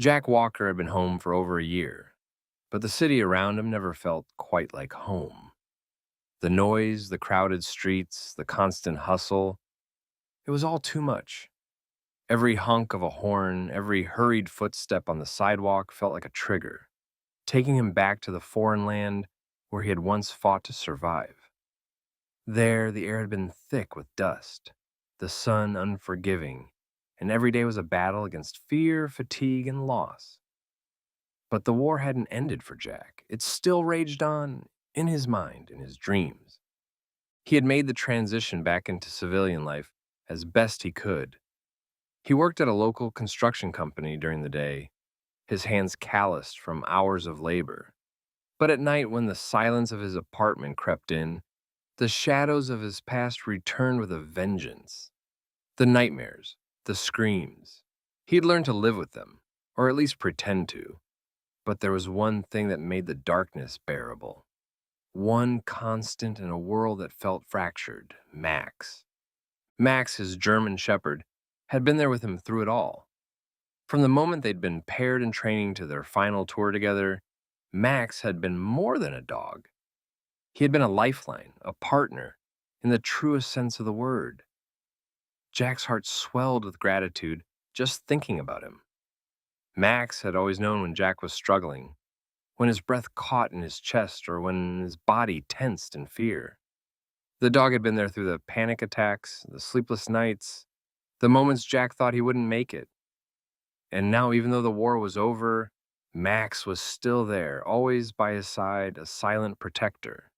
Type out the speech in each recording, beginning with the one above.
Jack Walker had been home for over a year, but the city around him never felt quite like home. The noise, the crowded streets, the constant hustle, it was all too much. Every honk of a horn, every hurried footstep on the sidewalk felt like a trigger, taking him back to the foreign land where he had once fought to survive. There, the air had been thick with dust, the sun unforgiving, and every day was a battle against fear, fatigue, and loss. But the war hadn't ended for Jack. It still raged on in his mind, in his dreams. He had made the transition back into civilian life as best he could. He worked at a local construction company during the day, his hands calloused from hours of labor. But at night, when the silence of his apartment crept in, the shadows of his past returned with a vengeance. The nightmares, the screams. He had learned to live with them, or at least pretend to. But there was one thing that made the darkness bearable. One constant in a world that felt fractured: Max. Max, his German shepherd, had been there with him through it all. From the moment they'd been paired in training to their final tour together, Max had been more than a dog. He had been a lifeline, a partner, in the truest sense of the word. Jack's heart swelled with gratitude just thinking about him. Max had always known when Jack was struggling, when his breath caught in his chest or when his body tensed in fear. The dog had been there through the panic attacks, the sleepless nights, the moments Jack thought he wouldn't make it. And now, even though the war was over, Max was still there, always by his side, a silent protector.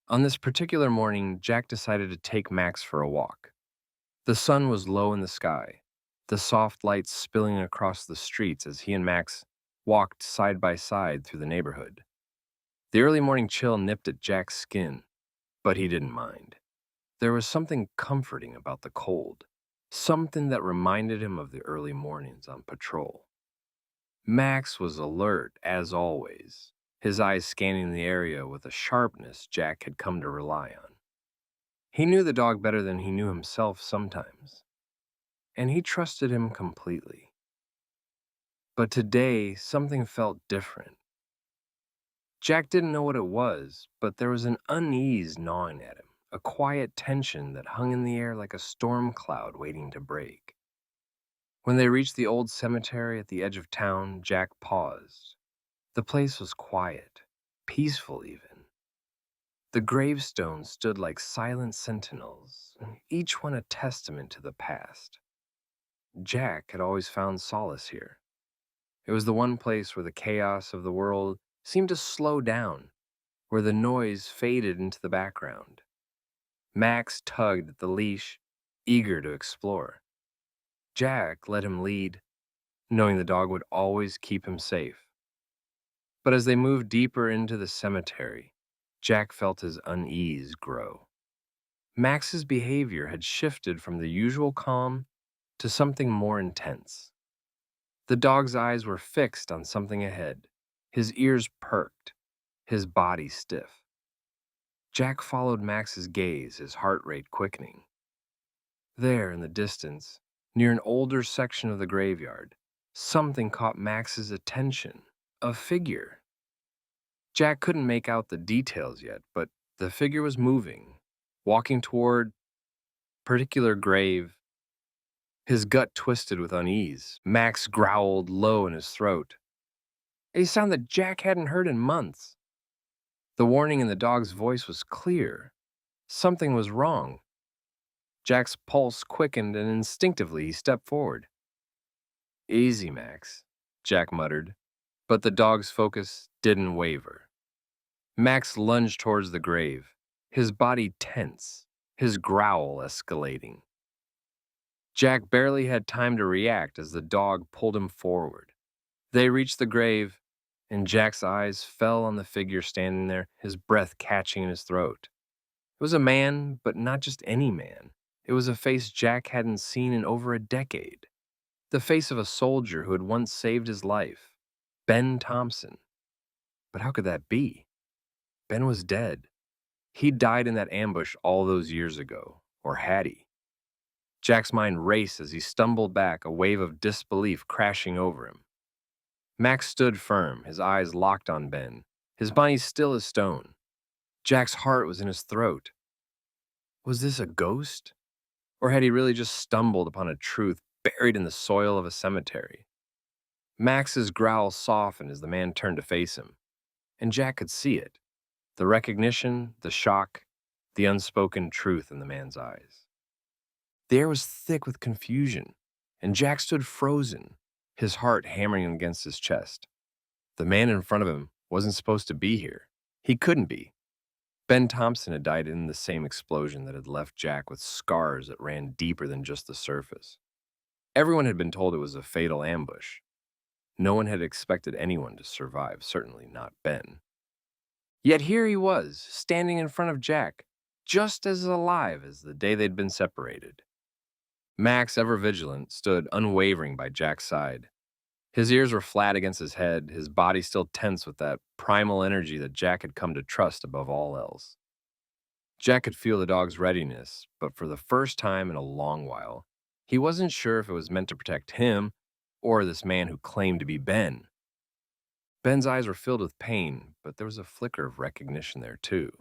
On this particular morning, Jack decided to take Max for a walk. The sun was low in the sky, the soft lights spilling across the streets as he and Max walked side by side through the neighborhood. The early morning chill nipped at Jack's skin, but he didn't mind. There was something comforting about the cold, something that reminded him of the early mornings on patrol. Max was alert, as always, his eyes scanning the area with a sharpness Jack had come to rely on. He knew the dog better than he knew himself sometimes, and he trusted him completely. But today, something felt different. Jack didn't know what it was, but there was an unease gnawing at him, a quiet tension that hung in the air like a storm cloud waiting to break. When they reached the old cemetery at the edge of town, Jack paused. The place was quiet, peaceful even. The gravestones stood like silent sentinels, each one a testament to the past. Jack had always found solace here. It was the one place where the chaos of the world seemed to slow down, where the noise faded into the background. Max tugged at the leash, eager to explore. Jack let him lead, knowing the dog would always keep him safe. But as they moved deeper into the cemetery, Jack felt his unease grow. Max's behavior had shifted from the usual calm to something more intense. The dog's eyes were fixed on something ahead, his ears perked, his body stiff. Jack followed Max's gaze, his heart rate quickening. There, in the distance, near an older section of the graveyard, something caught Max's attention: a figure. Jack couldn't make out the details yet, but the figure was moving, walking toward a particular grave. His gut twisted with unease. Max growled low in his throat, a sound that Jack hadn't heard in months. The warning in the dog's voice was clear. Something was wrong. Jack's pulse quickened and instinctively he stepped forward. "Easy, Max," Jack muttered, but the dog's focus didn't waver. Max lunged towards the grave, his body tense, his growl escalating. Jack barely had time to react as the dog pulled him forward. They reached the grave, and Jack's eyes fell on the figure standing there, his breath catching in his throat. It was a man, but not just any man. It was a face Jack hadn't seen in over a decade. The face of a soldier who had once saved his life, Ben Thompson. But how could that be? Ben was dead. He'd died in that ambush all those years ago, or had he? Jack's mind raced as he stumbled back, a wave of disbelief crashing over him. Max stood firm, his eyes locked on Ben, his body still as stone. Jack's heart was in his throat. Was this a ghost? Or had he really just stumbled upon a truth buried in the soil of a cemetery? Max's growl softened as the man turned to face him, and Jack could see it. The recognition, the shock, the unspoken truth in the man's eyes. The air was thick with confusion, and Jack stood frozen, his heart hammering against his chest. The man in front of him wasn't supposed to be here. He couldn't be. Ben Thompson had died in the same explosion that had left Jack with scars that ran deeper than just the surface. Everyone had been told it was a fatal ambush. No one had expected anyone to survive, certainly not Ben. Yet here he was, standing in front of Jack, just as alive as the day they'd been separated. Max, ever vigilant, stood unwavering by Jack's side. His ears were flat against his head, his body still tense with that primal energy that Jack had come to trust above all else. Jack could feel the dog's readiness, but for the first time in a long while, he wasn't sure if it was meant to protect him or this man who claimed to be Ben. Ben's eyes were filled with pain, but there was a flicker of recognition there, too.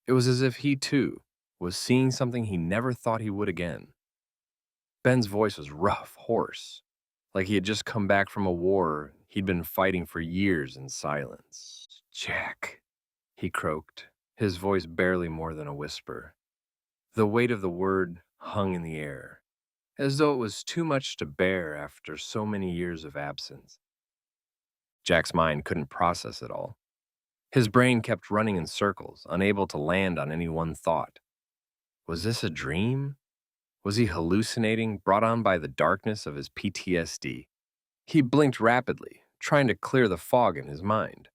It was as if he, too, was seeing something he never thought he would again. Ben's voice was rough, hoarse, like he had just come back from a war he'd been fighting for years in silence. "Jack," he croaked, his voice barely more than a whisper. The weight of the word hung in the air, as though it was too much to bear after so many years of absence. Jack's mind couldn't process it all. His brain kept running in circles, unable to land on any one thought. Was this a dream? Was he hallucinating, brought on by the darkness of his PTSD? He blinked rapidly, trying to clear the fog in his mind.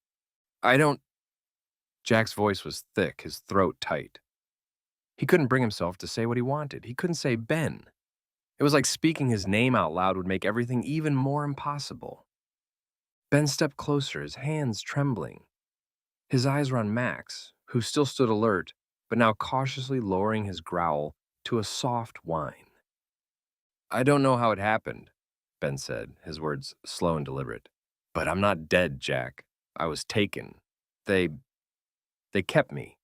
"I don't—" Jack's voice was thick, his throat tight. He couldn't bring himself to say what he wanted. He couldn't say Ben. It was like speaking his name out loud would make everything even more impossible. Ben stepped closer, his hands trembling. His eyes were on Max, who still stood alert, but now cautiously lowering his growl to a soft whine. "I don't know how it happened," Ben said, his words slow and deliberate. "But I'm not dead, Jack. I was taken. They kept me."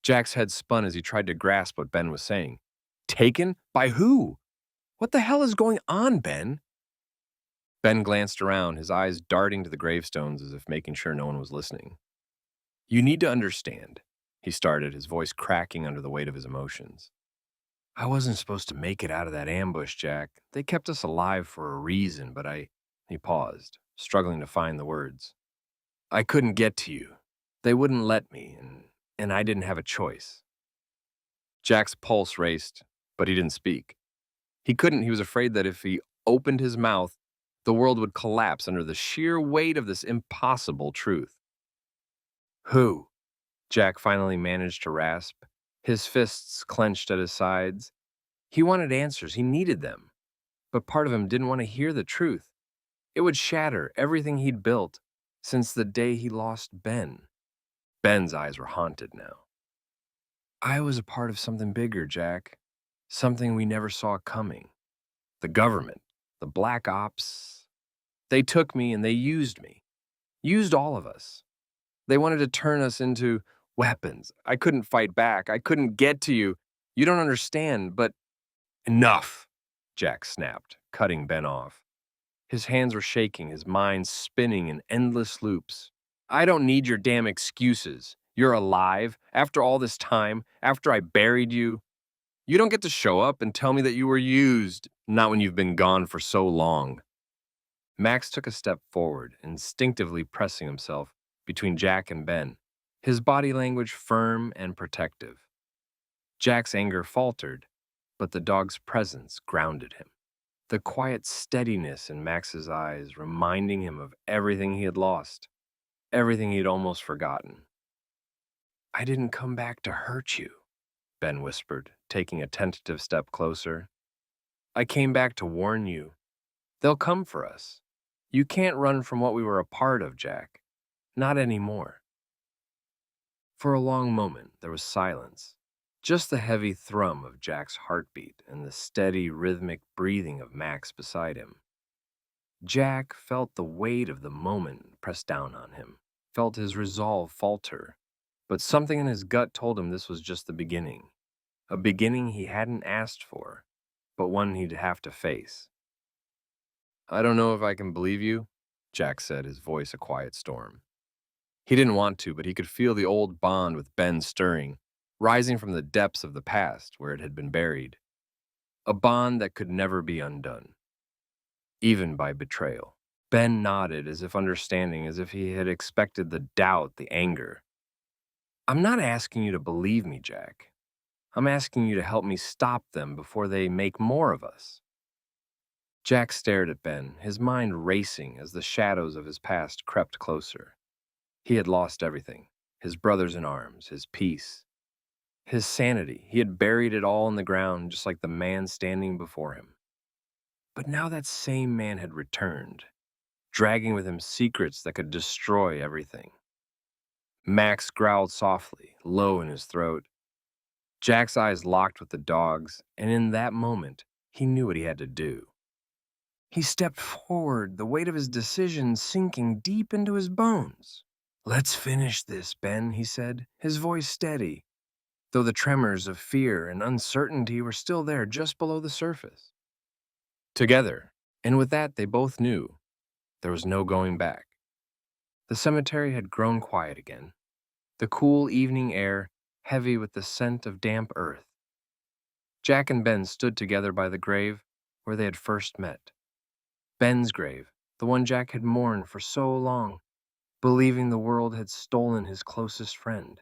Jack's head spun as he tried to grasp what Ben was saying. "Taken? By who? What the hell is going on, Ben?" Ben glanced around, his eyes darting to the gravestones as if making sure no one was listening. "You need to understand," he started, his voice cracking under the weight of his emotions. "I wasn't supposed to make it out of that ambush, Jack. They kept us alive for a reason, but He paused, struggling to find the words. "I couldn't get to you. They wouldn't let me, and I didn't have a choice." Jack's pulse raced, but he didn't speak. He couldn't, he was afraid that if he opened his mouth, the world would collapse under the sheer weight of this impossible truth. "Who?" Jack finally managed to rasp, his fists clenched at his sides. He wanted answers, he needed them. But part of him didn't want to hear the truth. It would shatter everything he'd built since the day he lost Ben. Ben's eyes were haunted now. "I was a part of something bigger, Jack. Something we never saw coming. The government, the black ops. They took me and they used me. Used all of us. They wanted to turn us into weapons. I couldn't fight back. I couldn't get to you. You don't understand, but—" "Enough!" Jack snapped, cutting Ben off. His hands were shaking, his mind spinning in endless loops. "I don't need your damn excuses. You're alive, after all this time, after I buried you. You don't get to show up and tell me that you were used, not when you've been gone for so long." Max took a step forward, instinctively pressing himself between Jack and Ben, his body language firm and protective. Jack's anger faltered, but the dog's presence grounded him. The quiet steadiness in Max's eyes reminding him of everything he had lost, everything he'd almost forgotten. "I didn't come back to hurt you," Ben whispered, taking a tentative step closer. "I came back to warn you. They'll come for us. You can't run from what we were a part of, Jack. Not anymore." For a long moment, there was silence. Just the heavy thrum of Jack's heartbeat and the steady, rhythmic breathing of Max beside him. Jack felt the weight of the moment press down on him, felt his resolve falter, but something in his gut told him this was just the beginning, a beginning he hadn't asked for, but one he'd have to face. "I don't know if I can believe you," Jack said, his voice a quiet storm. He didn't want to, but he could feel the old bond with Ben stirring, rising from the depths of the past where it had been buried. A bond that could never be undone, even by betrayal. Ben nodded as if understanding, as if he had expected the doubt, the anger. "I'm not asking you to believe me, Jack. I'm asking you to help me stop them before they make more of us." Jack stared at Ben, his mind racing as the shadows of his past crept closer. He had lost everything: his brothers in arms, his peace, his sanity. He had buried it all in the ground, just like the man standing before him. But now that same man had returned, dragging with him secrets that could destroy everything. Max growled softly, low in his throat. Jack's eyes locked with the dog's, and in that moment, he knew what he had to do. He stepped forward, the weight of his decision sinking deep into his bones. "Let's finish this, Ben," he said, his voice steady, though the tremors of fear and uncertainty were still there just below the surface. Together, and with that they both knew, there was no going back. The cemetery had grown quiet again, the cool evening air heavy with the scent of damp earth. Jack and Ben stood together by the grave where they had first met. Ben's grave, the one Jack had mourned for so long, believing the world had stolen his closest friend.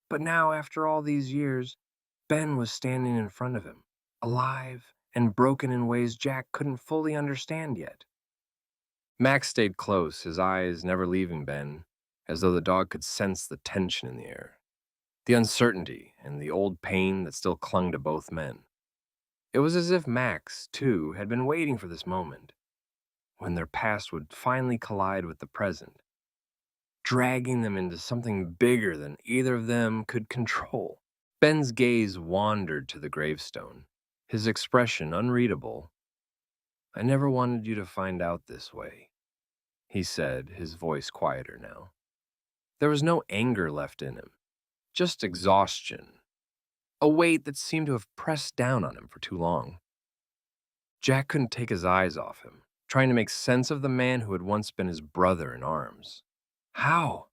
But now, after all these years, Ben was standing in front of him, alive and broken in ways Jack couldn't fully understand yet. Max stayed close, his eyes never leaving Ben, as though the dog could sense the tension in the air, the uncertainty and the old pain that still clung to both men. It was as if Max, too, had been waiting for this moment, when their past would finally collide with the present, dragging them into something bigger than either of them could control. Ben's gaze wandered to the gravestone, his expression unreadable. "I never wanted you to find out this way," he said, his voice quieter now. There was no anger left in him, just exhaustion, a weight that seemed to have pressed down on him for too long. Jack couldn't take his eyes off him, trying to make sense of the man who had once been his brother in arms. "How?"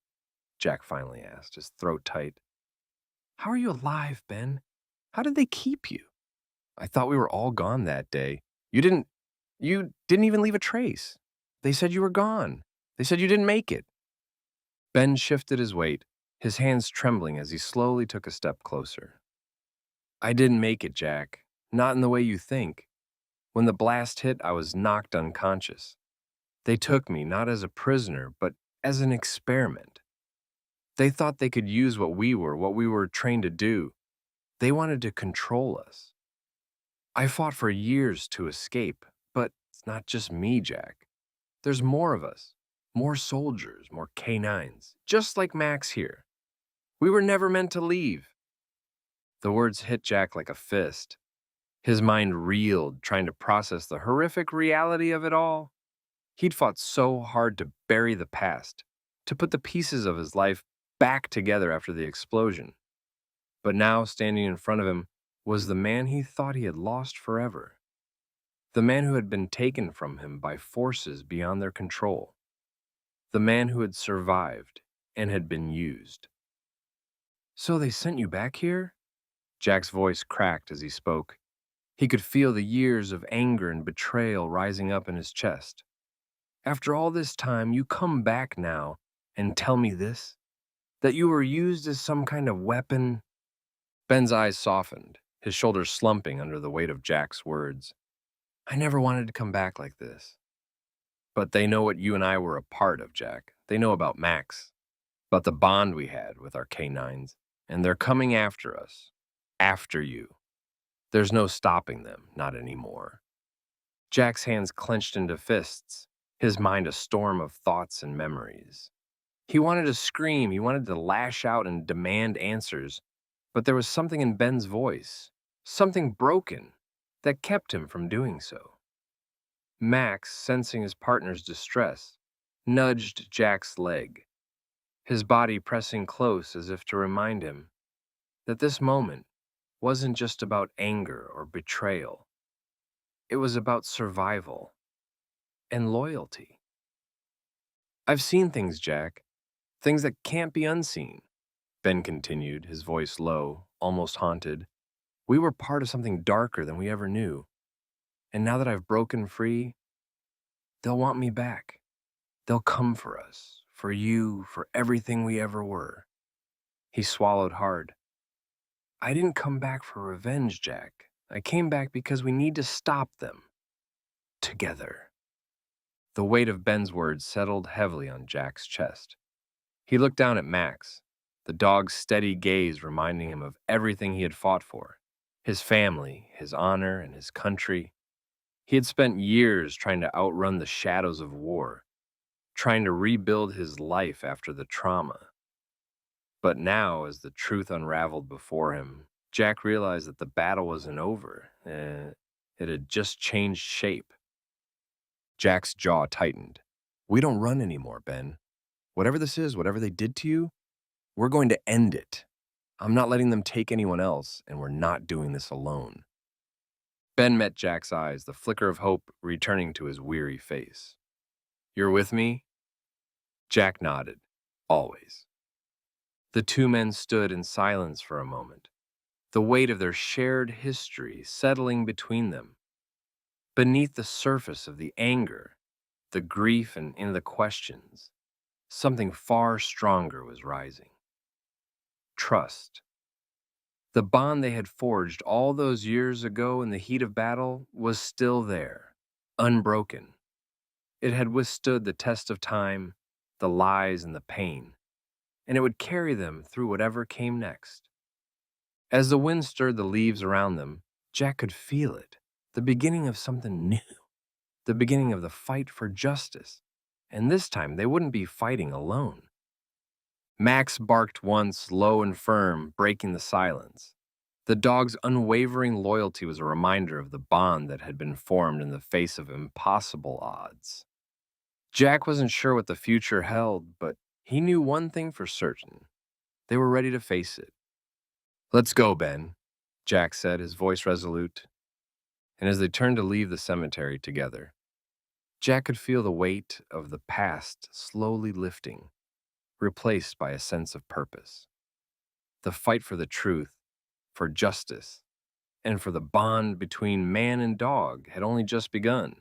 Jack finally asked, his throat tight. "How are you alive, Ben? How did they keep you? I thought we were all gone that day. You didn't even leave a trace. They said you were gone. They said you didn't make it." Ben shifted his weight, his hands trembling as he slowly took a step closer. "I didn't make it, Jack. Not in the way you think. When the blast hit, I was knocked unconscious. They took me not as a prisoner, but as an experiment. They thought they could use what we were trained to do. They wanted to control us. I fought for years to escape, but it's not just me, Jack. There's more of us. More soldiers, more K9s, just like Max here. We were never meant to leave." The words hit Jack like a fist. His mind reeled, trying to process the horrific reality of it all. He'd fought so hard to bury the past, to put the pieces of his life back together after the explosion. But now, standing in front of him, was the man he thought he had lost forever. The man who had been taken from him by forces beyond their control. The man who had survived and had been used. "So they sent you back here?" Jack's voice cracked as he spoke. He could feel the years of anger and betrayal rising up in his chest. "After all this time, you come back now and tell me this? That you were used as some kind of weapon?" Ben's eyes softened, his shoulders slumping under the weight of Jack's words. "I never wanted to come back like this. But they know what you and I were a part of, Jack. They know about Max, about the bond we had with our K9s, and they're coming after us. After you. There's no stopping them, not anymore." Jack's hands clenched into fists, his mind a storm of thoughts and memories. He wanted to scream, he wanted to lash out and demand answers, but there was something in Ben's voice, something broken, that kept him from doing so. Max, sensing his partner's distress, nudged Jack's leg, his body pressing close as if to remind him that this moment wasn't just about anger or betrayal. It was about survival and loyalty. I've seen things, Jack, things that can't be unseen, Ben continued, his voice low, almost haunted. We were part of something darker than we ever knew, and now that I've broken free, they'll want me back. They'll come for us, for you, for everything we ever were. He swallowed hard. I didn't come back for revenge, Jack. I came back because we need to stop them. Together. The weight of Ben's words settled heavily on Jack's chest. He looked down at Max, the dog's steady gaze reminding him of everything he had fought for, his family, his honor, and his country. He had spent years trying to outrun the shadows of war, trying to rebuild his life after the trauma. But now, as the truth unraveled before him, Jack realized that the battle wasn't over. It had just changed shape. Jack's jaw tightened. We don't run anymore, Ben. Whatever this is, whatever they did to you, we're going to end it. I'm not letting them take anyone else, and we're not doing this alone. Ben met Jack's eyes, the flicker of hope returning to his weary face. You're with me? Jack nodded. Always. The two men stood in silence for a moment, the weight of their shared history settling between them. Beneath the surface of the anger, the grief, and in the questions, something far stronger was rising. Trust. The bond they had forged all those years ago in the heat of battle was still there, unbroken. It had withstood the test of time, the lies, and the pain, and it would carry them through whatever came next. As the wind stirred the leaves around them, Jack could feel it, the beginning of something new, the beginning of the fight for justice. And this time, they wouldn't be fighting alone. Max barked once, low and firm, breaking the silence. The dog's unwavering loyalty was a reminder of the bond that had been formed in the face of impossible odds. Jack wasn't sure what the future held, but he knew one thing for certain. They were ready to face it. Let's go, Ben, Jack said, his voice resolute. And as they turned to leave the cemetery together, Jack could feel the weight of the past slowly lifting, replaced by a sense of purpose. The fight for the truth, for justice, and for the bond between man and dog had only just begun.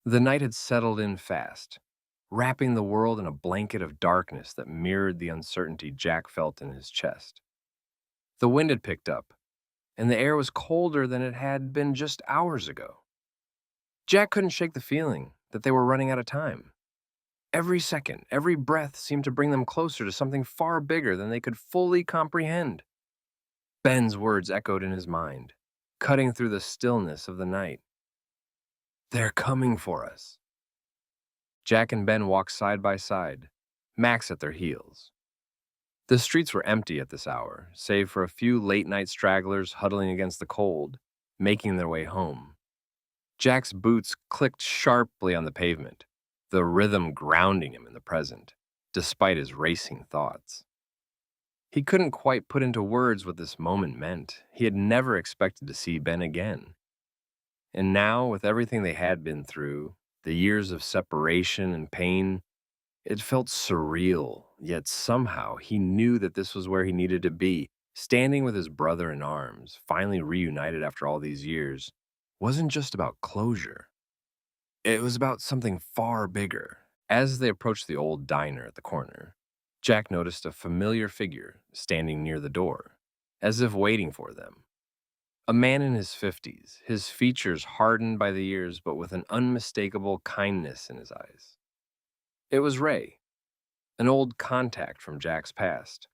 The night had settled in fast, wrapping the world in a blanket of darkness that mirrored the uncertainty Jack felt in his chest. The wind had picked up, and the air was colder than it had been just hours ago. Jack couldn't shake the feeling that they were running out of time. Every second, every breath seemed to bring them closer to something far bigger than they could fully comprehend. Ben's words echoed in his mind, cutting through the stillness of the night. They're coming for us. Jack and Ben walked side by side, Max at their heels. The streets were empty at this hour, save for a few late-night stragglers huddling against the cold, making their way home. Jack's boots clicked sharply on the pavement, the rhythm grounding him in the present, despite his racing thoughts. He couldn't quite put into words what this moment meant. He had never expected to see Ben again. And now, with everything they had been through, the years of separation and pain, it felt surreal, yet somehow he knew that this was where he needed to be. Standing with his brother in arms, finally reunited after all these years, wasn't just about closure. It was about something far bigger. As they approached the old diner at the corner, Jack noticed a familiar figure standing near the door, as if waiting for them. A man in his 50s, his features hardened by the years but with an unmistakable kindness in his eyes. It was Ray, an old contact from Jack's past.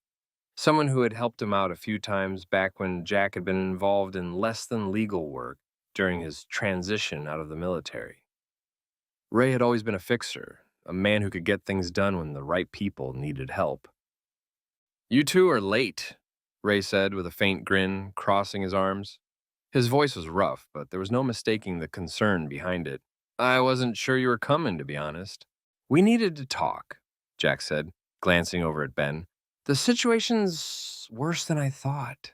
Someone who had helped him out a few times back when Jack had been involved in less than legal work during his transition out of the military. Ray had always been a fixer, a man who could get things done when the right people needed help. You two are late, Ray said with a faint grin, crossing his arms. His voice was rough, but there was no mistaking the concern behind it. I wasn't sure you were coming, to be honest. We needed to talk, Jack said, glancing over at Ben. The situation's worse than I thought.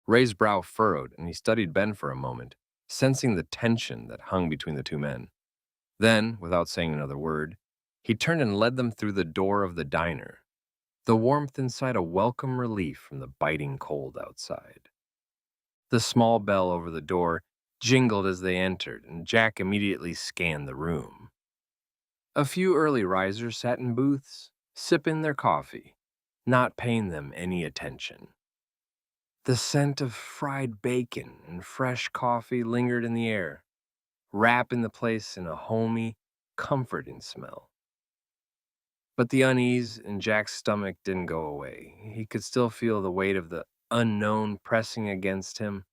Ray's brow furrowed, and he studied Ben for a moment, sensing the tension that hung between the two men. Then, without saying another word, he turned and led them through the door of the diner, the warmth inside a welcome relief from the biting cold outside. The small bell over the door jingled as they entered, and Jack immediately scanned the room. A few early risers sat in booths, sipping their coffee, not paying them any attention. The scent of fried bacon and fresh coffee lingered in the air, wrapping the place in a homey, comforting smell. But the unease in Jack's stomach didn't go away. He could still feel the weight of the unknown pressing against him,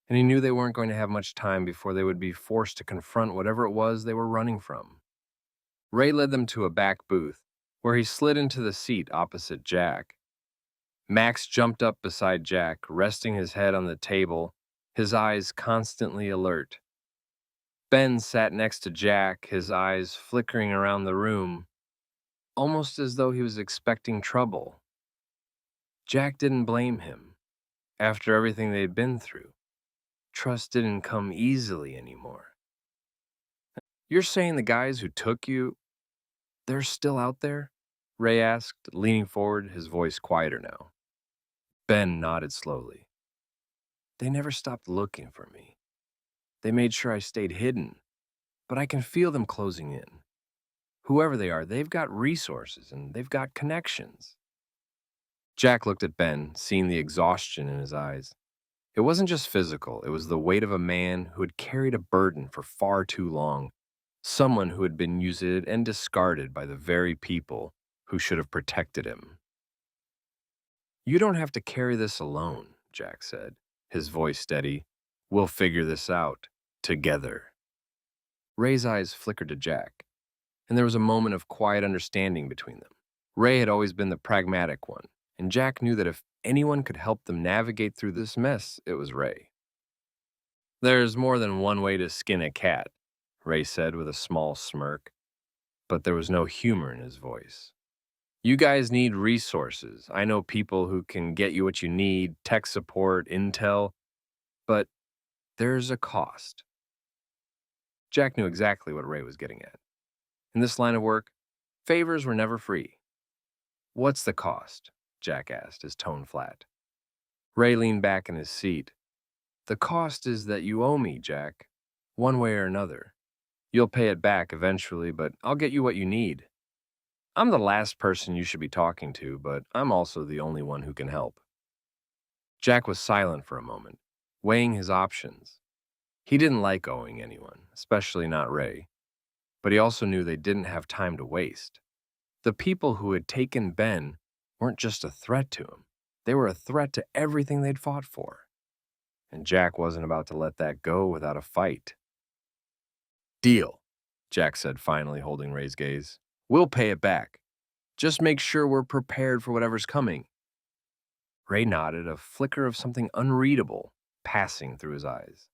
and he knew they weren't going to have much time before they would be forced to confront whatever it was they were running from. Ray led them to a back booth, where he slid into the seat opposite Jack. Max jumped up beside Jack, resting his head on the table, his eyes constantly alert. Ben sat next to Jack, his eyes flickering around the room, almost as though he was expecting trouble. Jack didn't blame him. After everything they'd been through, trust didn't come easily anymore. You're saying the guys who took you, they're still out there? Ray asked, leaning forward, his voice quieter now. Ben nodded slowly. They never stopped looking for me. They made sure I stayed hidden, but I can feel them closing in. Whoever they are, they've got resources and they've got connections. Jack looked at Ben, seeing the exhaustion in his eyes. It wasn't just physical, it was the weight of a man who had carried a burden for far too long, someone who had been used and discarded by the very people who should have protected him. You don't have to carry this alone, Jack said, his voice steady. We'll figure this out together. Ray's eyes flickered to Jack, and there was a moment of quiet understanding between them. Ray had always been the pragmatic one, and Jack knew that if anyone could help them navigate through this mess, it was Ray. There's more than one way to skin a cat, Ray said with a small smirk, but there was no humor in his voice. You guys need resources. I know people who can get you what you need, tech support, intel, but there's a cost. Jack knew exactly what Ray was getting at. In this line of work, favors were never free. What's the cost? Jack asked, his tone flat. Ray leaned back in his seat. The cost is that you owe me, Jack, one way or another. You'll pay it back eventually, but I'll get you what you need. I'm the last person you should be talking to, but I'm also the only one who can help. Jack was silent for a moment, weighing his options. He didn't like owing anyone, especially not Ray, but he also knew they didn't have time to waste. The people who had taken Ben weren't just a threat to him, they were a threat to everything they'd fought for. And Jack wasn't about to let that go without a fight. Deal, Jack said, finally holding Ray's gaze. We'll pay it back. Just make sure we're prepared for whatever's coming. Ray nodded, a flicker of something unreadable passing through his eyes.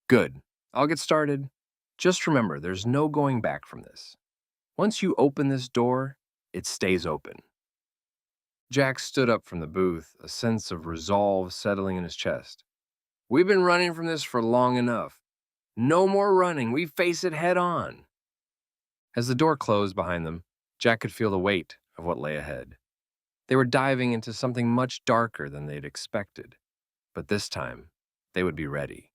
Good. I'll get started. Just remember, there's no going back from this. Once you open this door, it stays open. Jack stood up from the booth, a sense of resolve settling in his chest. We've been running from this for long enough. No more running. We face it head on. As the door closed behind them, Jack could feel the weight of what lay ahead. They were diving into something much darker than they'd expected, but this time, they would be ready.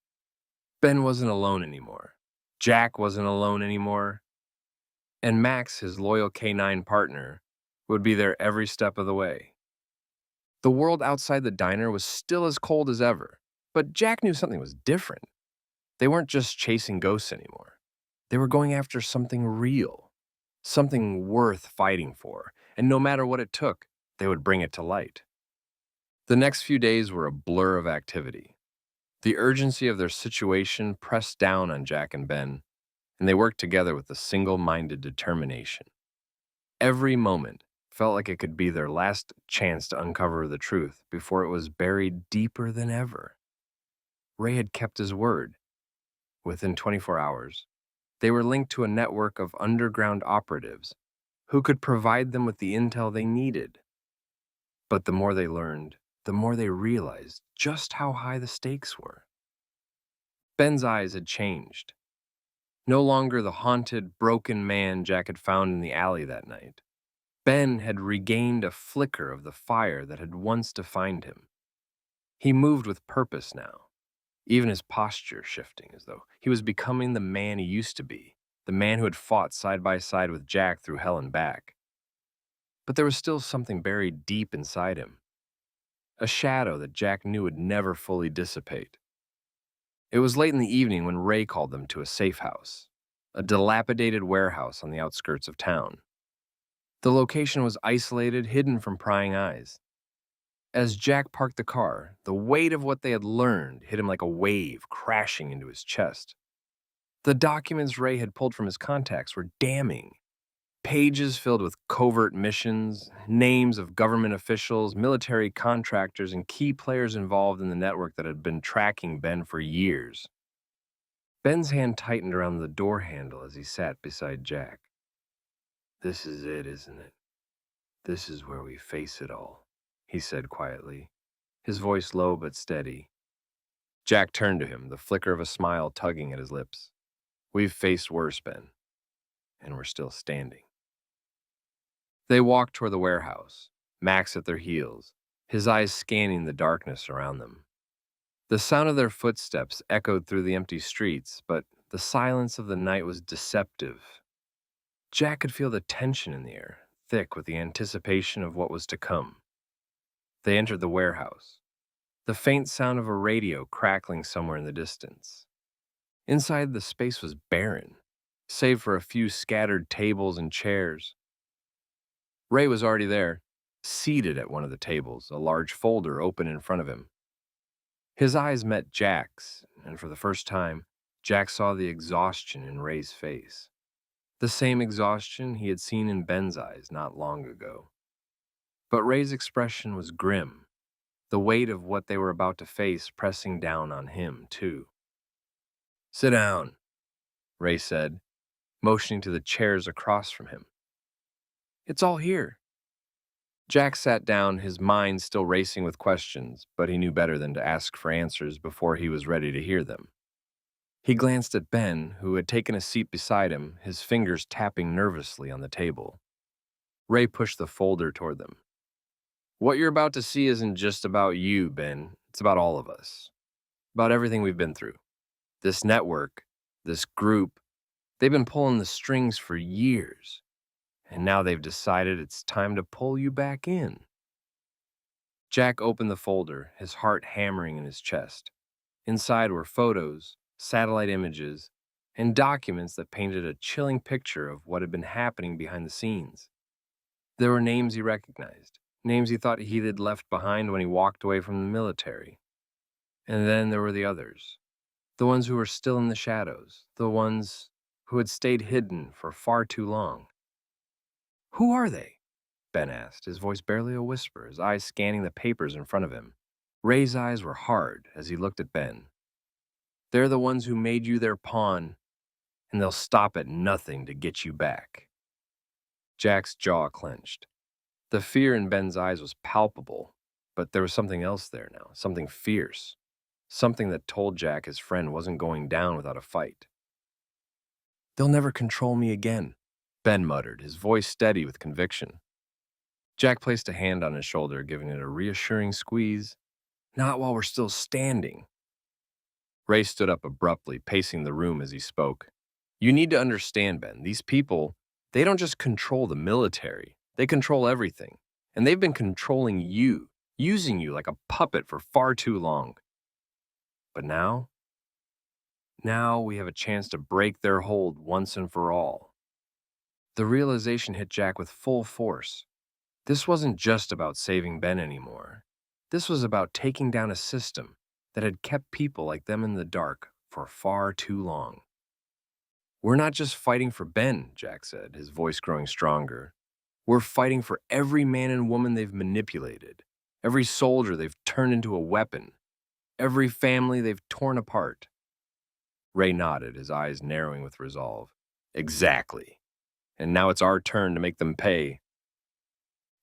Ben wasn't alone anymore. Jack wasn't alone anymore. And Max, his loyal K9 partner, would be there every step of the way. The world outside the diner was still as cold as ever, but Jack knew something was different. They weren't just chasing ghosts anymore. They were going after something real, something worth fighting for, and no matter what it took, they would bring it to light. The next few days were a blur of activity. The urgency of their situation pressed down on Jack and Ben, and they worked together with a single-minded determination. Every moment felt like it could be their last chance to uncover the truth before it was buried deeper than ever. Ray had kept his word. within 24 hours. They were linked to a network of underground operatives who could provide them with the intel they needed. But the more they learned, the more they realized just how high the stakes were. Ben's eyes had changed. No longer the haunted, broken man Jack had found in the alley that night. Ben had regained a flicker of the fire that had once defined him. He moved with purpose now, even his posture shifting as though he was becoming the man he used to be, the man who had fought side by side with Jack through hell and back. But there was still something buried deep inside him, a shadow that Jack knew would never fully dissipate. It was late in the evening when Ray called them to a safe house, a dilapidated warehouse on the outskirts of town. The location was isolated, hidden from prying eyes. As Jack parked the car, the weight of what they had learned hit him like a wave crashing into his chest. The documents Ray had pulled from his contacts were damning. Pages filled with covert missions, names of government officials, military contractors, and key players involved in the network that had been tracking Ben for years. Ben's hand tightened around the door handle as he sat beside Jack. "This is it, isn't it? This is where we face it all," he said quietly, his voice low but steady. Jack turned to him, the flicker of a smile tugging at his lips. "We've faced worse, Ben, and we're still standing." They walked toward the warehouse, Max at their heels, his eyes scanning the darkness around them. The sound of their footsteps echoed through the empty streets, but the silence of the night was deceptive. Jack could feel the tension in the air, thick with the anticipation of what was to come. They entered the warehouse, the faint sound of a radio crackling somewhere in the distance. Inside, the space was barren, save for a few scattered tables and chairs. Ray was already there, seated at one of the tables, a large folder open in front of him. His eyes met Jack's, and for the first time, Jack saw the exhaustion in Ray's face. The same exhaustion he had seen in Ben's eyes not long ago. But Ray's expression was grim, the weight of what they were about to face pressing down on him, too. "Sit down," Ray said, motioning to the chairs across from him. "It's all here." Jack sat down, his mind still racing with questions, but he knew better than to ask for answers before he was ready to hear them. He glanced at Ben, who had taken a seat beside him, his fingers tapping nervously on the table. Ray pushed the folder toward them. "What you're about to see isn't just about you, Ben. It's about all of us. About everything we've been through. This network, this group, they've been pulling the strings for years. And now they've decided it's time to pull you back in." Jack opened the folder, his heart hammering in his chest. Inside were photos, satellite images, and documents that painted a chilling picture of what had been happening behind the scenes. There were names he recognized, names he thought he had left behind when he walked away from the military. And then there were the others, the ones who were still in the shadows, the ones who had stayed hidden for far too long. "Who are they?" Ben asked, his voice barely a whisper, his eyes scanning the papers in front of him. Ray's eyes were hard as he looked at Ben. "They're the ones who made you their pawn, and they'll stop at nothing to get you back." Jack's jaw clenched. The fear in Ben's eyes was palpable, but there was something else there now, something fierce, something that told Jack his friend wasn't going down without a fight. "They'll never control me again," Ben muttered, his voice steady with conviction. Jack placed a hand on his shoulder, giving it a reassuring squeeze. "Not while we're still standing." Ray stood up abruptly, pacing the room as he spoke. "You need to understand, Ben, these people, they don't just control the military. They control everything. And they've been controlling you, using you like a puppet for far too long. But now we have a chance to break their hold once and for all." The realization hit Jack with full force. This wasn't just about saving Ben anymore. This was about taking down a system that had kept people like them in the dark for far too long. "We're not just fighting for Ben," Jack said, his voice growing stronger. "We're fighting for every man and woman they've manipulated, every soldier they've turned into a weapon, every family they've torn apart." Ray nodded, his eyes narrowing with resolve. Exactly. And now it's our turn to make them pay.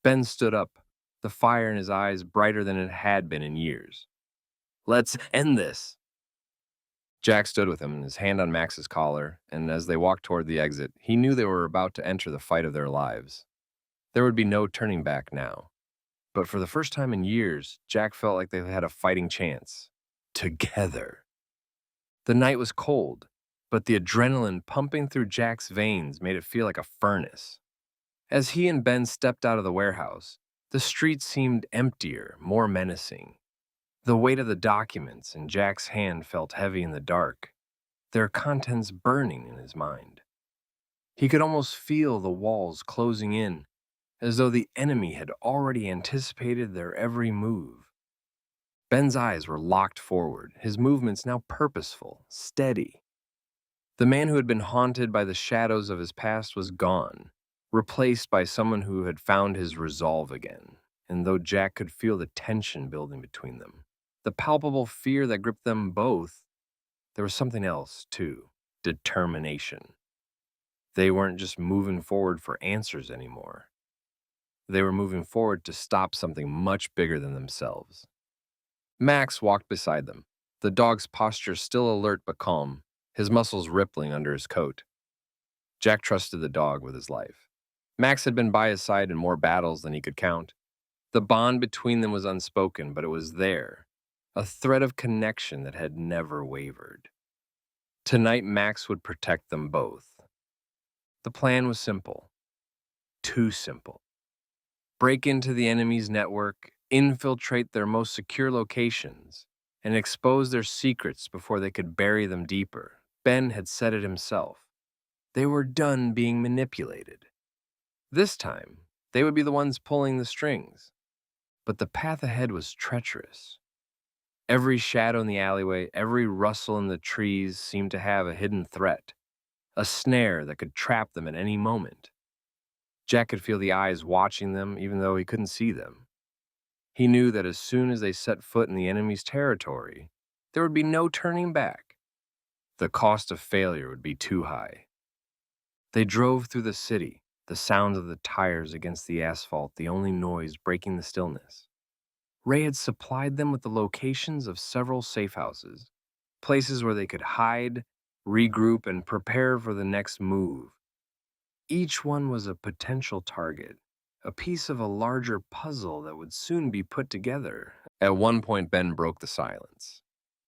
Ben stood up, the fire in his eyes brighter than it had been in years. Let's end this. Jack stood with him, his hand on Max's collar, and as they walked toward the exit, he knew they were about to enter the fight of their lives. There would be no turning back now. But for the first time in years, Jack felt like they had a fighting chance. Together. The night was cold, but the adrenaline pumping through Jack's veins made it feel like a furnace. As he and Ben stepped out of the warehouse, the street seemed emptier, more menacing. The weight of the documents in Jack's hand felt heavy in the dark, their contents burning in his mind. He could almost feel the walls closing in, as though the enemy had already anticipated their every move. Ben's eyes were locked forward, his movements now purposeful, steady. The man who had been haunted by the shadows of his past was gone, replaced by someone who had found his resolve again. And though Jack could feel the tension building between them, the palpable fear that gripped them both, there was something else, too: determination. They weren't just moving forward for answers anymore. They were moving forward to stop something much bigger than themselves. Max walked beside them, the dog's posture still alert but calm, his muscles rippling under his coat. Jack trusted the dog with his life. Max had been by his side in more battles than he could count. The bond between them was unspoken, but it was there, a thread of connection that had never wavered. Tonight, Max would protect them both. The plan was simple. Too simple. Break into the enemy's network, infiltrate their most secure locations, and expose their secrets before they could bury them deeper. Ben had said it himself. They were done being manipulated. This time, they would be the ones pulling the strings. But the path ahead was treacherous. Every shadow in the alleyway, every rustle in the trees seemed to have a hidden threat, a snare that could trap them at any moment. Jack could feel the eyes watching them even though he couldn't see them. He knew that as soon as they set foot in the enemy's territory, there would be no turning back. The cost of failure would be too high. They drove through the city, the sound of the tires against the asphalt the only noise breaking the stillness. Ray had supplied them with the locations of several safe houses, places where they could hide, regroup, and prepare for the next move. Each one was a potential target, a piece of a larger puzzle that would soon be put together. At one point, Ben broke the silence.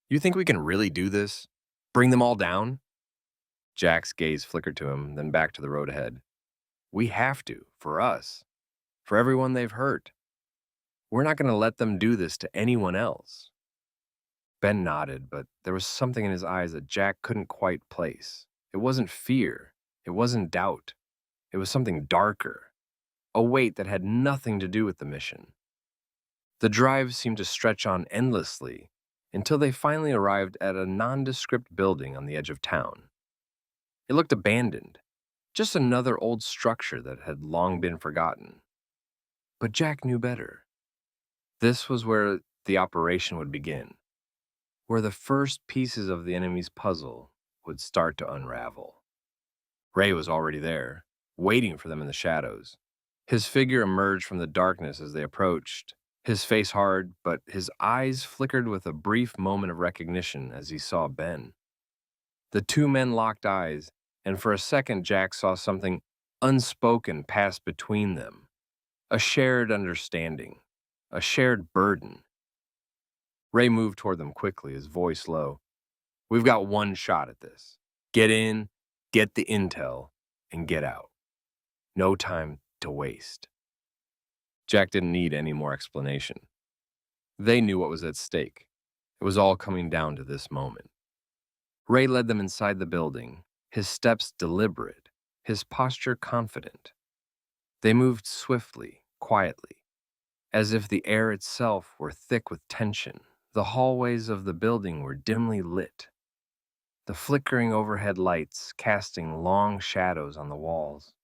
You think we can really do this? Bring them all down? Jack's gaze flickered to him, then back to the road ahead. We have to, for us, for everyone they've hurt. We're not going to let them do this to anyone else. Ben nodded, but there was something in his eyes that Jack couldn't quite place. It wasn't fear. It wasn't doubt. It was something darker, a weight that had nothing to do with the mission. The drive seemed to stretch on endlessly until they finally arrived at a nondescript building on the edge of town. It looked abandoned, just another old structure that had long been forgotten. But Jack knew better. This was where the operation would begin, where the first pieces of the enemy's puzzle would start to unravel. Ray was already there, waiting for them in the shadows. His figure emerged from the darkness as they approached, his face hard, but his eyes flickered with a brief moment of recognition as he saw Ben. The two men locked eyes, and for a second Jack saw something unspoken pass between them, a shared understanding, a shared burden. Ray moved toward them quickly, his voice low. We've got one shot at this. Get in, get the intel, and get out. No time to waste. Jack didn't need any more explanation. They knew what was at stake. It was all coming down to this moment. Ray led them inside the building, his steps deliberate, his posture confident. They moved swiftly, quietly, as if the air itself were thick with tension. The hallways of the building were dimly lit, the flickering overhead lights casting long shadows on the walls.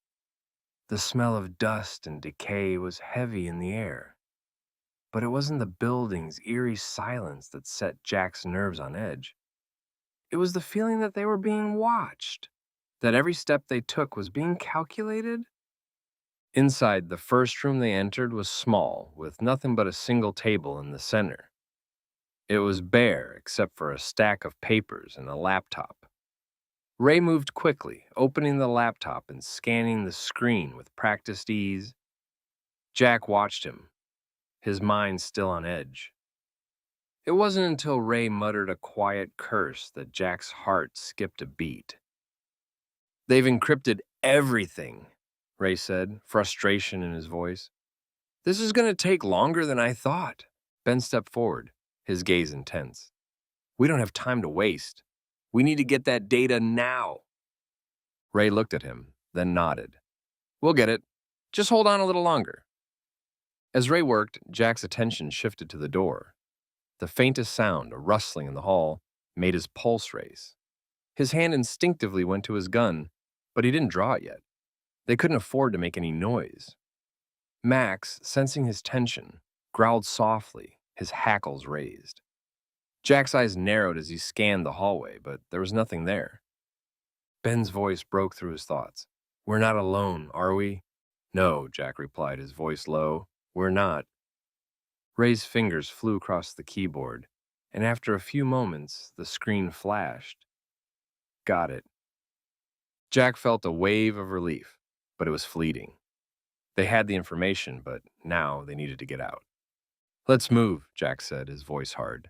The smell of dust and decay was heavy in the air, but it wasn't the building's eerie silence that set Jack's nerves on edge. It was the feeling that they were being watched, that every step they took was being calculated. Inside, the first room they entered was small, with nothing but a single table in the center. It was bare except for a stack of papers and a laptop. Ray moved quickly, opening the laptop and scanning the screen with practiced ease. Jack watched him, his mind still on edge. It wasn't until Ray muttered a quiet curse that Jack's heart skipped a beat. They've encrypted everything, Ray said, frustration in his voice. This is going to take longer than I thought. Ben stepped forward, his gaze intense. We don't have time to waste. We need to get that data now. Ray looked at him, then nodded. We'll get it. Just hold on a little longer. As Ray worked, Jack's attention shifted to the door. The faintest sound, a rustling in the hall, made his pulse race. His hand instinctively went to his gun, but he didn't draw it yet. They couldn't afford to make any noise. Max, sensing his tension, growled softly, his hackles raised. Jack's eyes narrowed as he scanned the hallway, but there was nothing there. Ben's voice broke through his thoughts. We're not alone, are we? No, Jack replied, his voice low. We're not. Ray's fingers flew across the keyboard, and after a few moments, the screen flashed. Got it. Jack felt a wave of relief, but it was fleeting. They had the information, but now they needed to get out. Let's move, Jack said, his voice hard.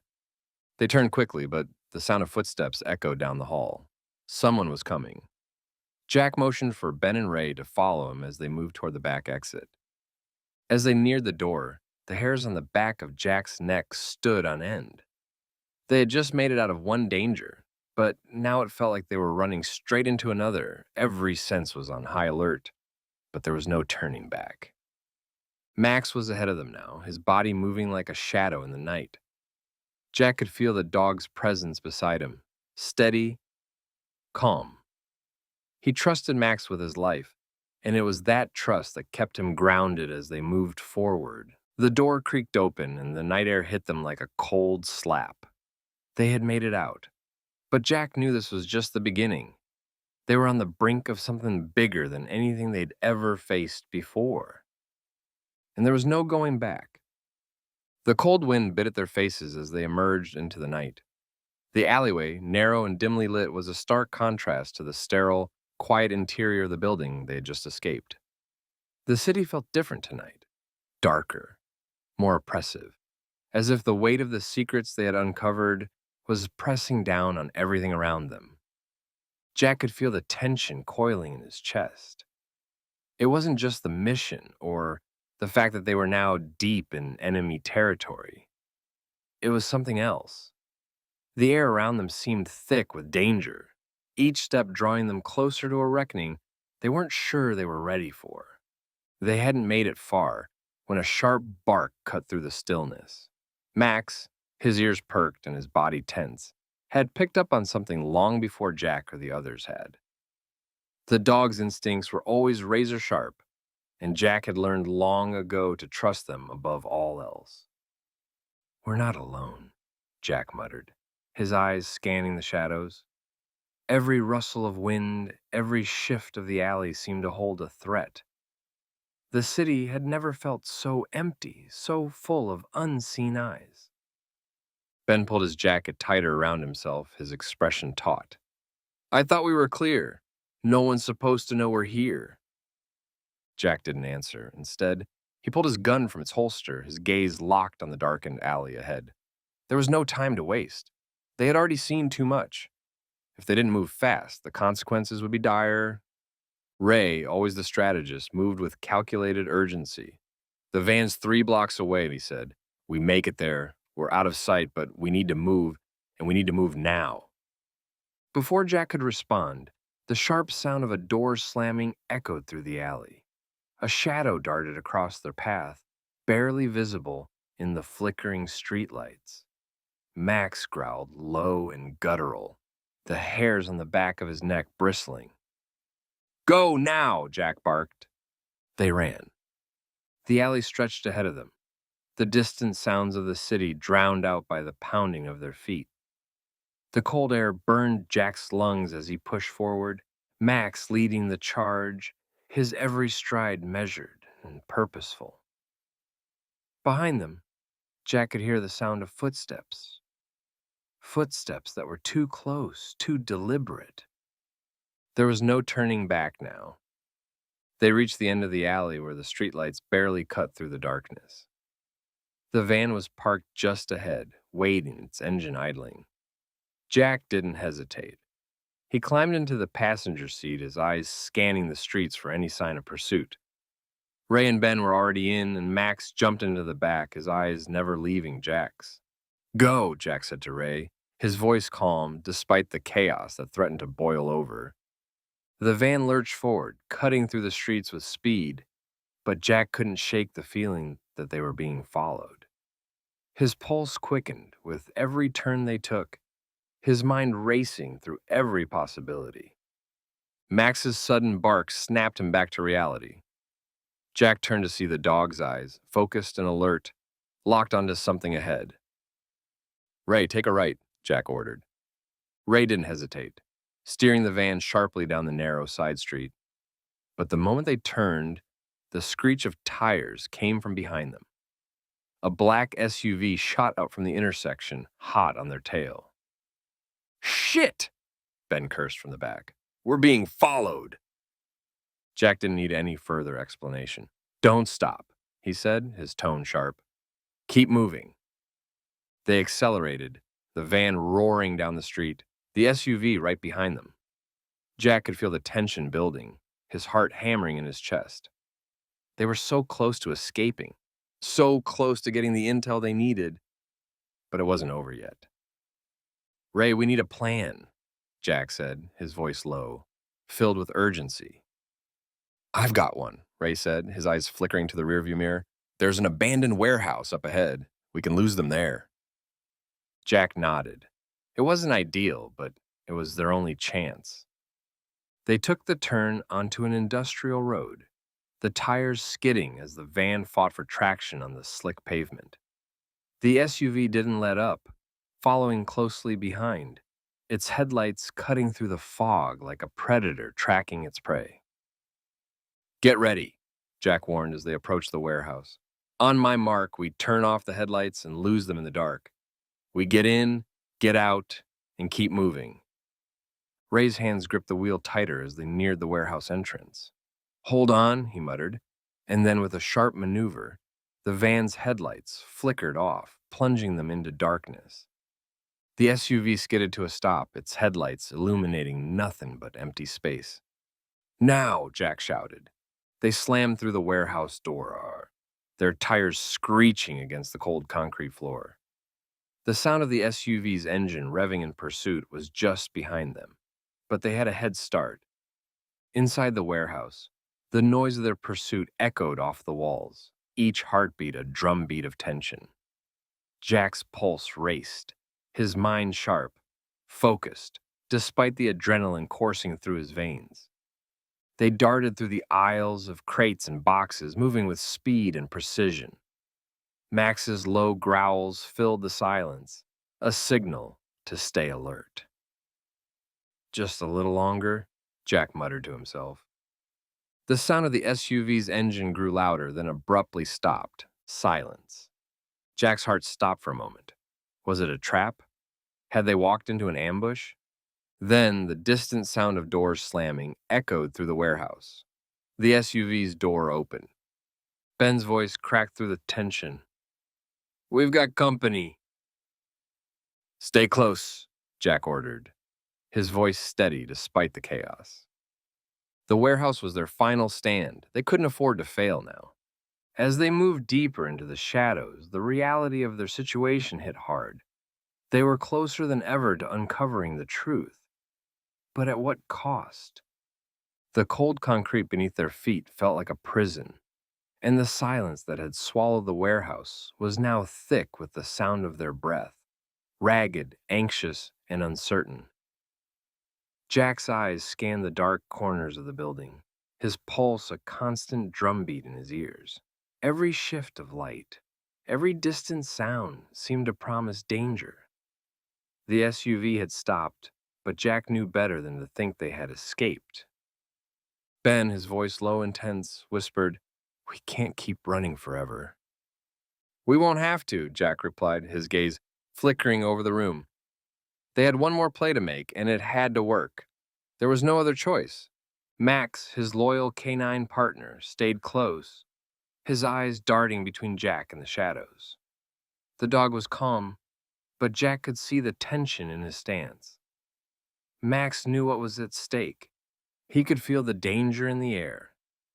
They turned quickly, but the sound of footsteps echoed down the hall. Someone was coming. Jack motioned for Ben and Ray to follow him as they moved toward the back exit. As they neared the door, the hairs on the back of Jack's neck stood on end. They had just made it out of one danger, but now it felt like they were running straight into another. Every sense was on high alert, but there was no turning back. Max was ahead of them now, his body moving like a shadow in the night. Jack could feel the dog's presence beside him, steady, calm. He trusted Max with his life, and it was that trust that kept him grounded as they moved forward. The door creaked open, and the night air hit them like a cold slap. They had made it out. But Jack knew this was just the beginning. They were on the brink of something bigger than anything they'd ever faced before. And there was no going back. The cold wind bit at their faces as they emerged into the night. The alleyway, narrow and dimly lit, was a stark contrast to the sterile, quiet interior of the building they had just escaped. The city felt different tonight, darker, more oppressive, as if the weight of the secrets they had uncovered was pressing down on everything around them. Jack could feel the tension coiling in his chest. It wasn't just the mission or the fact that they were now deep in enemy territory. It was something else. The air around them seemed thick with danger, each step drawing them closer to a reckoning they weren't sure they were ready for. They hadn't made it far when a sharp bark cut through the stillness. Max, his ears perked and his body tense, had picked up on something long before Jack or the others had. The dog's instincts were always razor sharp, and Jack had learned long ago to trust them above all else. We're not alone, Jack muttered, his eyes scanning the shadows. Every rustle of wind, every shift of the alley seemed to hold a threat. The city had never felt so empty, so full of unseen eyes. Ben pulled his jacket tighter around himself, his expression taut. I thought we were clear. No one's supposed to know we're here. Jack didn't answer. Instead, he pulled his gun from its holster, his gaze locked on the darkened alley ahead. There was no time to waste. They had already seen too much. If they didn't move fast, the consequences would be dire. Ray, always the strategist, moved with calculated urgency. The van's 3 blocks away, he said. We make it there. We're out of sight, but we need to move, and we need to move now. Before Jack could respond, the sharp sound of a door slamming echoed through the alley. A shadow darted across their path, barely visible in the flickering streetlights. Max growled, low and guttural, the hairs on the back of his neck bristling. Go now, Jack barked. They ran. The alley stretched ahead of them, the distant sounds of the city drowned out by the pounding of their feet. The cold air burned Jack's lungs as he pushed forward, Max leading the charge, his every stride measured and purposeful. Behind them, Jack could hear the sound of footsteps. Footsteps that were too close, too deliberate. There was no turning back now. They reached the end of the alley where the streetlights barely cut through the darkness. The van was parked just ahead, waiting, its engine idling. Jack didn't hesitate. He climbed into the passenger seat, his eyes scanning the streets for any sign of pursuit. Ray and Ben were already in, and Max jumped into the back, his eyes never leaving Jack's. Go, Jack said to Ray, his voice calm despite the chaos that threatened to boil over. The van lurched forward, cutting through the streets with speed, but Jack couldn't shake the feeling that they were being followed. His pulse quickened with every turn they took, his mind racing through every possibility. Max's sudden bark snapped him back to reality. Jack turned to see the dog's eyes, focused and alert, locked onto something ahead. Ray, take a right, Jack ordered. Ray didn't hesitate, steering the van sharply down the narrow side street. But the moment they turned, the screech of tires came from behind them. A black SUV shot out from the intersection, hot on their tail. Shit! Ben cursed from the back. We're being followed! Jack didn't need any further explanation. Don't stop, he said, his tone sharp. Keep moving. They accelerated, the van roaring down the street, the SUV right behind them. Jack could feel the tension building, his heart hammering in his chest. They were so close to escaping, so close to getting the intel they needed, but it wasn't over yet. Ray, we need a plan, Jack said, his voice low, filled with urgency. I've got one, Ray said, his eyes flickering to the rearview mirror. There's an abandoned warehouse up ahead. We can lose them there. Jack nodded. It wasn't ideal, but it was their only chance. They took the turn onto an industrial road, the tires skidding as the van fought for traction on the slick pavement. The SUV didn't let up, following closely behind, its headlights cutting through the fog like a predator tracking its prey. Get ready, Jack warned as they approached the warehouse. On my mark, we turn off the headlights and lose them in the dark. We get in, get out, and keep moving. Ray's hands gripped the wheel tighter as they neared the warehouse entrance. Hold on, he muttered, and then with a sharp maneuver, the van's headlights flickered off, plunging them into darkness. The SUV skidded to a stop, its headlights illuminating nothing but empty space. Now, Jack shouted. They slammed through the warehouse door, their tires screeching against the cold concrete floor. The sound of the SUV's engine revving in pursuit was just behind them, but they had a head start. Inside the warehouse, the noise of their pursuit echoed off the walls, each heartbeat a drumbeat of tension. Jack's pulse raced, his mind sharp, focused, despite the adrenaline coursing through his veins. They darted through the aisles of crates and boxes, moving with speed and precision. Max's low growls filled the silence, a signal to stay alert. Just a little longer, Jack muttered to himself. The sound of the SUV's engine grew louder, then abruptly stopped. Silence. Jack's heart stopped for a moment. Was it a trap? Had they walked into an ambush? Then the distant sound of doors slamming echoed through the warehouse. The SUV's door opened. Ben's voice cracked through the tension. We've got company. Stay close, Jack ordered, his voice steady despite the chaos. The warehouse was their final stand. They couldn't afford to fail now. As they moved deeper into the shadows, the reality of their situation hit hard. They were closer than ever to uncovering the truth. But at what cost? The cold concrete beneath their feet felt like a prison, and the silence that had swallowed the warehouse was now thick with the sound of their breath, ragged, anxious, and uncertain. Jack's eyes scanned the dark corners of the building, his pulse a constant drumbeat in his ears. Every shift of light, every distant sound seemed to promise danger. The SUV had stopped, but Jack knew better than to think they had escaped. Ben, his voice low and tense, whispered, "We can't keep running forever." "We won't have to," Jack replied, his gaze flickering over the room. They had one more play to make, and it had to work. There was no other choice. Max, his loyal canine partner, stayed close, his eyes darting between Jack and the shadows. The dog was calm, but Jack could see the tension in his stance. Max knew what was at stake. He could feel the danger in the air,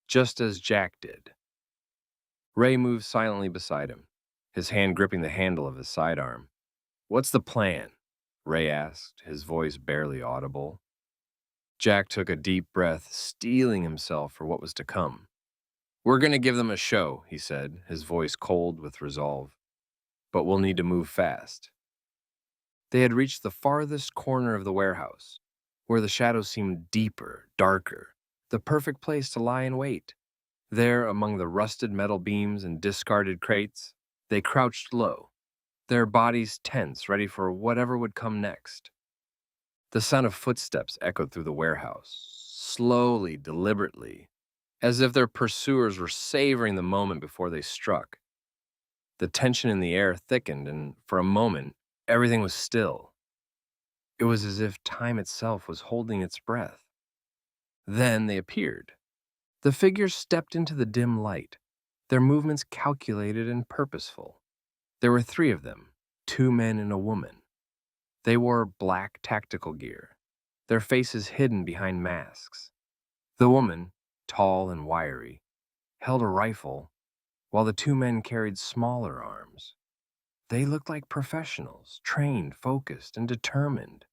just as Jack did. Ray moved silently beside him, his hand gripping the handle of his sidearm. "What's the plan?" Ray asked, his voice barely audible. Jack took a deep breath, steeling himself for what was to come. "We're going to give them a show," he said, his voice cold with resolve. "But we'll need to move fast." They had reached the farthest corner of the warehouse, where the shadows seemed deeper, darker, the perfect place to lie in wait. There, among the rusted metal beams and discarded crates, they crouched low, their bodies tense, ready for whatever would come next. The sound of footsteps echoed through the warehouse, slowly, deliberately, as if their pursuers were savoring the moment before they struck. The tension in the air thickened, and for a moment, everything was still. It was as if time itself was holding its breath. Then they appeared. The figures stepped into the dim light, their movements calculated and purposeful. There were three of them, two men and a woman. They wore black tactical gear, their faces hidden behind masks. The woman, tall and wiry, held a rifle, while the two men carried smaller arms. They looked like professionals, trained, focused, and determined.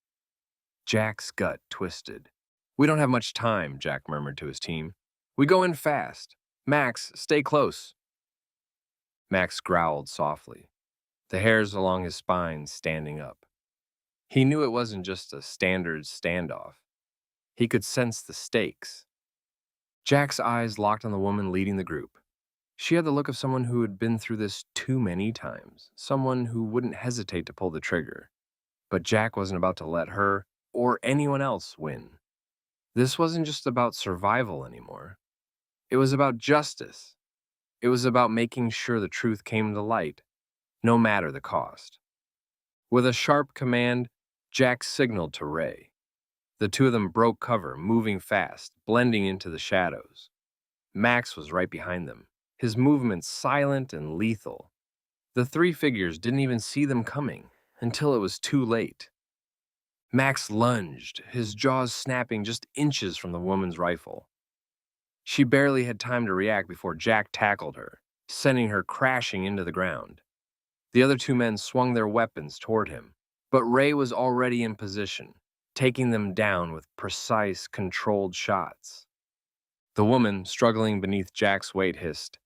Jack's gut twisted. "We don't have much time," Jack murmured to his team. "We go in fast. Max, stay close." Max growled softly, the hairs along his spine standing up. He knew it wasn't just a standard standoff. He could sense the stakes. Jack's eyes locked on the woman leading the group. She had the look of someone who had been through this too many times, someone who wouldn't hesitate to pull the trigger. But Jack wasn't about to let her or anyone else win. This wasn't just about survival anymore. It was about justice. It was about making sure the truth came to light, no matter the cost. With a sharp command, Jack signaled to Ray. The two of them broke cover, moving fast, blending into the shadows. Max was right behind them, his movements silent and lethal. The three figures didn't even see them coming until it was too late. Max lunged, his jaws snapping just inches from the woman's rifle. She barely had time to react before Jack tackled her, sending her crashing into the ground. The other two men swung their weapons toward him, but Ray was already in position, taking them down with precise, controlled shots. The woman, struggling beneath Jack's weight, hissed,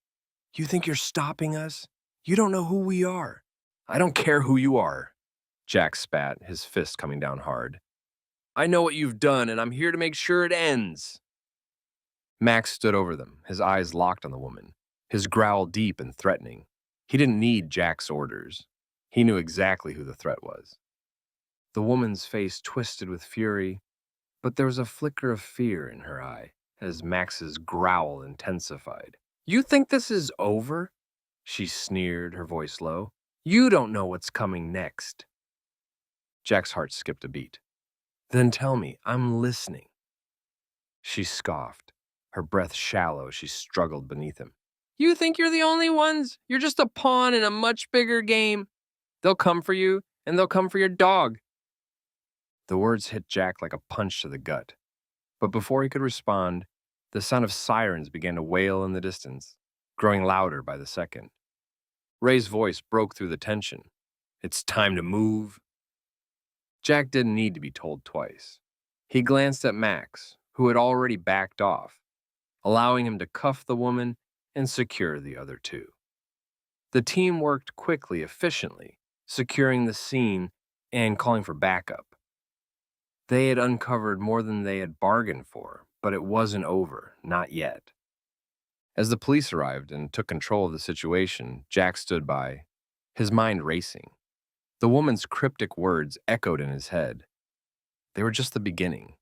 "You think you're stopping us? You don't know who we are." "I don't care who you are," Jack spat, his fist coming down hard. "I know what you've done, and I'm here to make sure it ends." Max stood over them, his eyes locked on the woman, his growl deep and threatening. He didn't need Jack's orders. He knew exactly who the threat was. The woman's face twisted with fury, but there was a flicker of fear in her eye as Max's growl intensified. "You think this is over?" she sneered, her voice low. "You don't know what's coming next." Jack's heart skipped a beat. "Then tell me, I'm listening." She scoffed, her breath shallow as she struggled beneath him. "You think you're the only ones? You're just a pawn in a much bigger game. They'll come for you, and they'll come for your dog." The words hit Jack like a punch to the gut. But before he could respond, the sound of sirens began to wail in the distance, growing louder by the second. Ray's voice broke through the tension. "It's time to move." Jack didn't need to be told twice. He glanced at Max, who had already backed off, allowing him to cuff the woman and secure the other two. The team worked quickly, efficiently, securing the scene and calling for backup. They had uncovered more than they had bargained for, but it wasn't over, not yet. As the police arrived and took control of the situation, Jack stood by, his mind racing. The woman's cryptic words echoed in his head. They were just the beginning.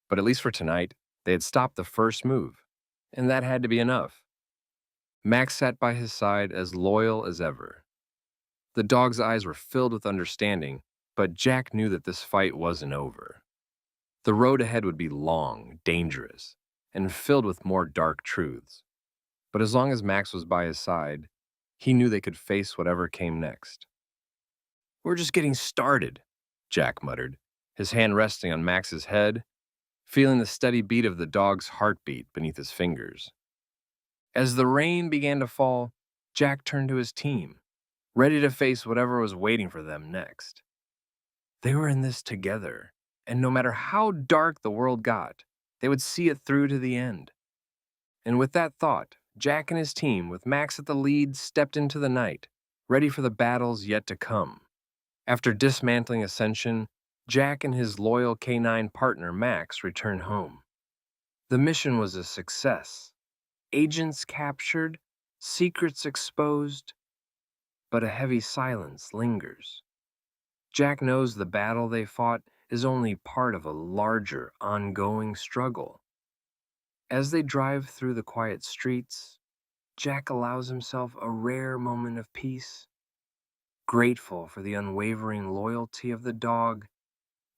But at least for tonight, they had stopped the first move, and that had to be enough. Max sat by his side as loyal as ever. The dog's eyes were filled with understanding, but Jack knew that this fight wasn't over. The road ahead would be long, dangerous, and filled with more dark truths. But as long as Max was by his side, he knew they could face whatever came next. "We're just getting started," Jack muttered, his hand resting on Max's head, feeling the steady beat of the dog's heartbeat beneath his fingers. As the rain began to fall, Jack turned to his team, ready to face whatever was waiting for them next. They were in this together, and no matter how dark the world got, they would see it through to the end. And with that thought, Jack and his team, with Max at the lead, stepped into the night, ready for the battles yet to come. After dismantling Ascension, Jack and his loyal canine partner Max returned home. The mission was a success. Agents captured, secrets exposed, but a heavy silence lingers. Jack knows the battle they fought is only part of a larger, ongoing struggle. As they drive through the quiet streets, Jack allows himself a rare moment of peace, grateful for the unwavering loyalty of the dog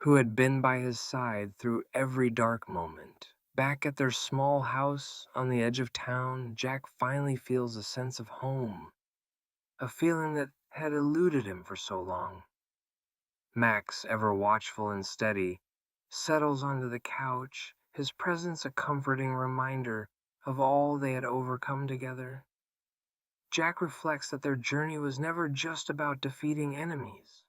who had been by his side through every dark moment. Back at their small house on the edge of town, Jack finally feels a sense of home, a feeling that had eluded him for so long. Max, ever watchful and steady, settles onto the couch, his presence a comforting reminder of all they had overcome together. Jack reflects that their journey was never just about defeating enemies.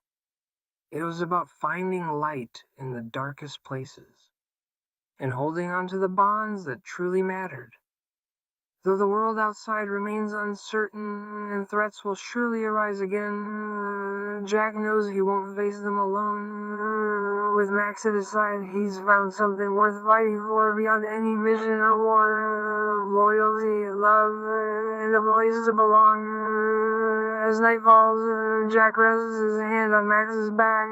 It was about finding light in the darkest places and holding on to the bonds that truly mattered. Though the world outside remains uncertain and threats will surely arise again, Jack knows he won't face them alone. With Max at his side, he's found something worth fighting for beyond any mission or war. Loyalty, love, and a place to belong. As night falls, Jack rests his hand on Max's back,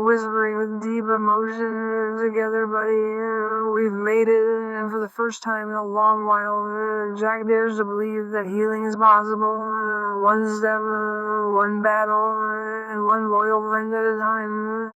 whispering with deep emotion, "Together, buddy, we've made it." And for the first time in a long while, Jack dares to believe that healing is possible. One step, one battle, and one loyal friend at a time.